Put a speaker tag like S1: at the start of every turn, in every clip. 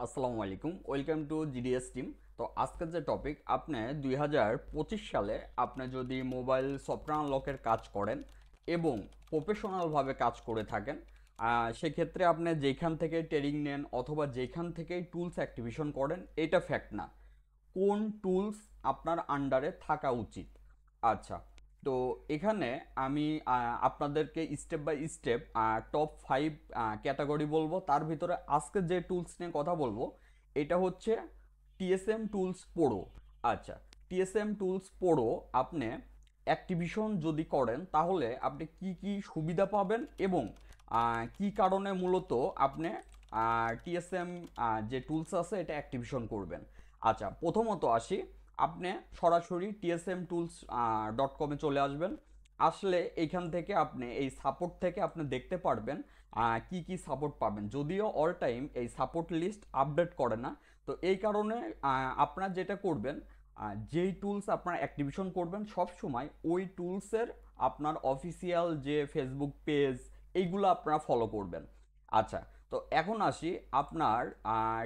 S1: আসসালামু আলাইকুম, welcome to GDS team. তো আজকের যে টপিক, আপনি 2025 সালে আপনি যদি মোবাইল সফটওয়্যার আনলকের কাজ করেন এবং প্রফেশনালভাবে কাজ করে থাকেন, সেক্ষেত্রে আপনি যেখান থেকে ট্রেনিং নেন অথবা যেখান থেকেই টুলস অ্যাক্টিভেশন করেন, এটা ফ্যাক্ট না। কোন টুলস আপনার আন্ডারে থাকা উচিত। আচ্ছা, তো এখানে আমি আপনাদেরকে step by step top 5 category বলবো। তার ভিতরে আজকে যে টুলস নিয়ে কথা বলবো এটা হচ্ছে টিএসএম টুলস প্রো। আচ্ছা, টিএসএম টুলস প্রো আপনি অ্যাক্টিভিশন যদি করেন তাহলে আপনি কি কি সুবিধা পাবেন এবং কি কারণে মূলত আপনি টিএসএম যে টুলস আছে এটা অ্যাক্টিভেশন করবেন। আচ্ছা, প্রথমত আসি, আপনি সরাসরি টিএসএম টুলস .com-এ চলে আসবেন। আসলে এইখান থেকে আপনি এই সাপোর্ট থেকে আপনি দেখতে পারবেন কি কি সাপোর্ট পাবেন। যদিও অল টাইম এই সাপোর্ট লিস্ট আপডেট করে না, তো এই কারণে আপনারা যেটা করবেন, যেই টুলস আপনারা অ্যাক্টিভেশন করবেন সব সময় ওই টুলসের আপনার অফিসিয়াল যে ফেসবুক পেজ এইগুলো আপনারা ফলো করবেন। আচ্ছা, তো এখন আসি আপনার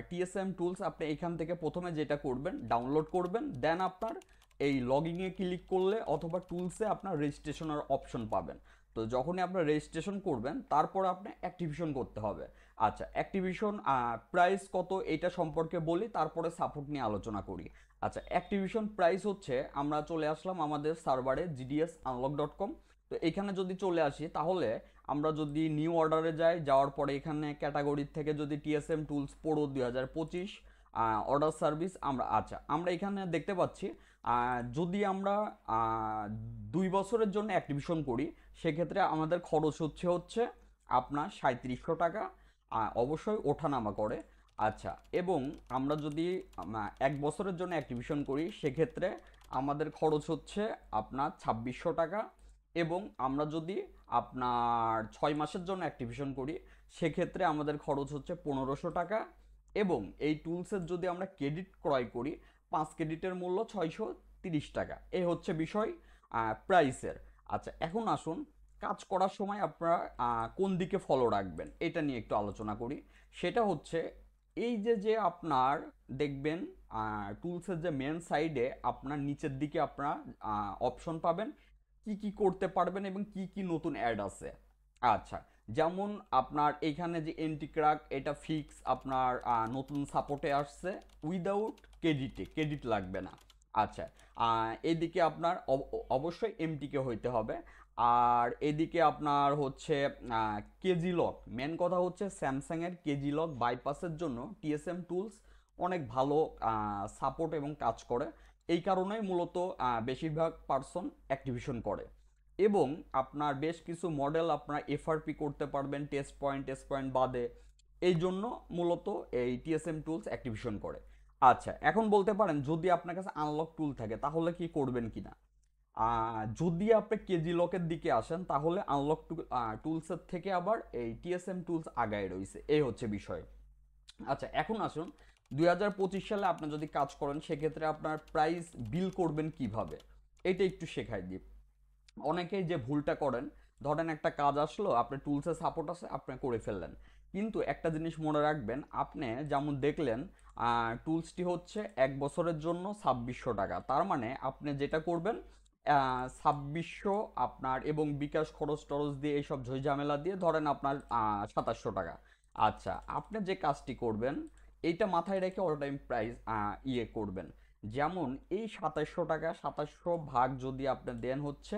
S1: টিএসএম টুলস। আপনি এখান থেকে প্রথমে যেটা করবেন, ডাউনলোড করবেন, দেন আপনার এই লগইনে ক্লিক করলে অথবা টুলসে আপনার রেজিস্ট্রেশনের অপশন পাবেন। তো যখনই আপনার রেজিস্ট্রেশন করবেন তারপর আপনি অ্যাক্টিভেশন করতে হবে। আচ্ছা, অ্যাক্টিভেশন প্রাইস কত এটা সম্পর্কে বলি, তারপরে সাপোর্ট নিয়ে আলোচনা করি। আচ্ছা, অ্যাক্টিভেশন প্রাইস হচ্ছে, আমরা চলে আসলাম আমাদের সার্ভারে gdsunlock.com। তো এখানে যদি চলে আসি তাহলে আমরা যদি নিউ অর্ডারে যাওয়ার পরে এখানে ক্যাটাগরি থেকে যদি TSM tools pro 2025 order service আমরা এখানে দেখতে পাচ্ছি, যদি আমরা 2 বছরের জন্য অ্যাক্টিভেশন করি সেক্ষেত্রে আমাদের খরচ হচ্ছে আপনার 3700 টাকা, অবশ্যই ওঠানামা করে। আচ্ছা, এবং আমরা যদি 1 বছরের জন্য অ্যাক্টিভেশন করি সেক্ষেত্রে আমাদের খরচ হচ্ছে আপনার 2600 টাকা, এবং আমরা যদি আপনার 6 মাসের জন্য অ্যাক্টিভেশন করি সেক্ষেত্রে আমাদের খরচ হচ্ছে 1500 টাকা। এবং এই টুলসের যদি আমরা ক্রেডিট ক্রয় করি, 5 ক্রেডিটের মূল্য 630 টাকা। এই হচ্ছে বিষয় প্রাইসের। আচ্ছা, এখন আসুন কাজ করার সময় আপনারা কোন দিকে ফলো রাখবেন এটা নিয়ে একটু আলোচনা করি। সেটা হচ্ছে, এই যে যে আপনার দেখবেন টুলসের যে মেন সাইডে আপনার নিচের দিকে আপনারা অপশন পাবেন কি কি করতে পারবেন এবং কি কি নতুন অ্যাড আছে। আচ্ছা, যেমন আপনার এইখানে যে এন্টি ক্র্যাক, এটা ফিক্স আপনার নতুন সাপোর্টে আসছে উইদাউট ক্রেডিট লাগবে না। আচ্ছা, এদিকে আপনার অবশ্যই এমটিকে হইতে হবে। আর এদিকে আপনার হচ্ছে কেজি লক, মেন কথা হচ্ছে স্যামসাংয়ের কেজি লক বাইপাসের জন্য টিএসএম টুলস অনেক ভালো সাপোর্ট এবং কাজ করে। এই কারণেই মূলত বেশিরভাগ পার্সন অ্যাক্টিভেশন করে। এবং আপনার বেশ কিছু মডেল আপনার এফআরপি করতে পারবেন টেস্ট পয়েন্ট বাদে। এই জন্য মূলত এই টিএসএম টুলস অ্যাক্টিভেশন করে। আচ্ছা, এখন বলতে পারেন যদি আপনার কাছে আনলক টুল থাকে তাহলে কি করবেন কিনা। যদি আপনি কেজি লকের দিকে আসেন তাহলে আনলক টুলসের থেকে আবার এই টিএসএম টুলস আগায় রয়েছে, এই হচ্ছে বিষয়। আচ্ছা, এখন আসুন 2025 সালে আপনি যদি কাজ করেন সেক্ষেত্রে আপনার প্রাইস বিল করবেন কিভাবে, এটা একটু শেখাই দিই। অনেকেই যে ভুলটা করেন, ধরেন একটা কাজ আসলো, আপনার টুলসের সাপোর্ট আছে, আপনি করে ফেললেন। কিন্তু একটা জিনিস মনে রাখবেন, আপনি যেমন দেখলেন টুলসটি হচ্ছে 1 বছরের জন্য 2600 টাকা, তার মানে আপনি যেটা করবেন 2600 আপনার এবং বিকাশ খরচ টরচ দিয়ে এইসব ঝামেলা দিয়ে ধরেন আপনার 2700 টাকা। আচ্ছা, আপনি যে কাজটি করবেন এইটা মাথায় রেখে অল টাইম প্রাইস করবেন। যেমন এই 2700 টাকা, 2700 ভাগ যদি আপনি দেন হচ্ছে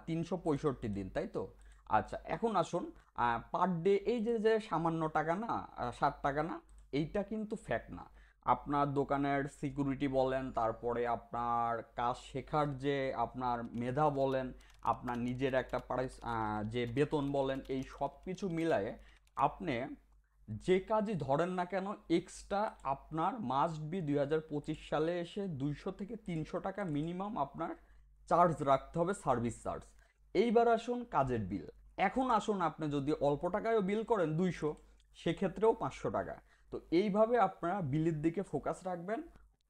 S1: 365 দিন, তাই তো। আচ্ছা, এখন আসুন পার ডে এই যে যে সামান্য টাকা না, 60 টাকা না, এইটা কিন্তু ফ্যাক্ট না। আপনার দোকানের সিকিউরিটি বলেন, তারপরে আপনার কাজ শেখার যে আপনার মেধা বলেন, আপনার নিজের একটা যে বেতন বলেন, এই সব কিছু মিলায়ে আপনি যে কাজই ধরেন না কেন এক্সট্রা আপনার মাস্ট বি 2025 সালে এসে 200 থেকে 300 টাকা মিনিমাম আপনার চার্জ রাখতে হবে, সার্ভিস চার্জ। এইবার আসুন কাজের বিল। এখন আসুন আপনি যদি অল্প টাকায়ও বিল করেন 200, সেক্ষেত্রেও 500 টাকা। তো এইভাবে আপনারা বিলের দিকে ফোকাস রাখবেন।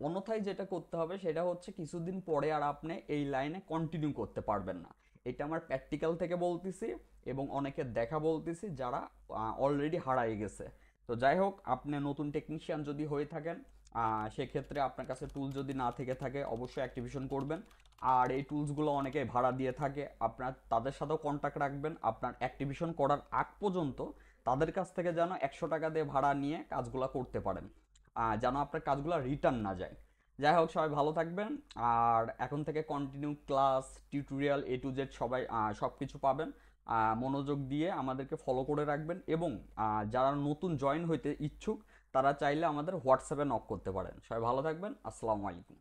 S1: অন্যথায় যেটা করতে হবে সেটা হচ্ছে কিছুদিন পরে আর আপনি এই লাইনে কন্টিনিউ করতে পারবেন না। এটা আমার প্র্যাকটিক্যাল থেকে বলতেছি এবং অনেকের দেখা বলতেছি যারা অলরেডি হারাই গেছে। তো যাই হোক, আপনি নতুন টেকনিশিয়ান যদি হয়ে থাকেন, সেক্ষেত্রে আপনার কাছে টুল যদি না থেকে থাকে অবশ্যই অ্যাক্টিভেশন করবেন। আর এই টুলসগুলো অনেকে ভাড়া দিয়ে থাকে, আপনার তাদের সাথেও কন্ট্যাক্ট রাখবেন। আপনার অ্যাক্টিভেশন করার আগ পর্যন্ত তাদের কাছ থেকে যেন 100 টাকা দিয়ে ভাড়া নিয়ে কাজগুলো করতে পারেন, যেন আপনার কাজগুলো রিটার্ন না যায়। যাই হোক, সবাই ভালো থাকবেন। আর এখন থেকে continue class, tutorial, A to Z সবাই সব কিছু পাবেন। মনোযোগ দিয়ে আমাদেরকে ফলো করে রাখবেন, এবং যারা নতুন জয়েন হইতে ইচ্ছুক তারা চাইলে আমাদের হোয়াটসঅ্যাপে নক করতে পারেন। সবাই ভালো থাকবেন। আসসালামু আলাইকুম।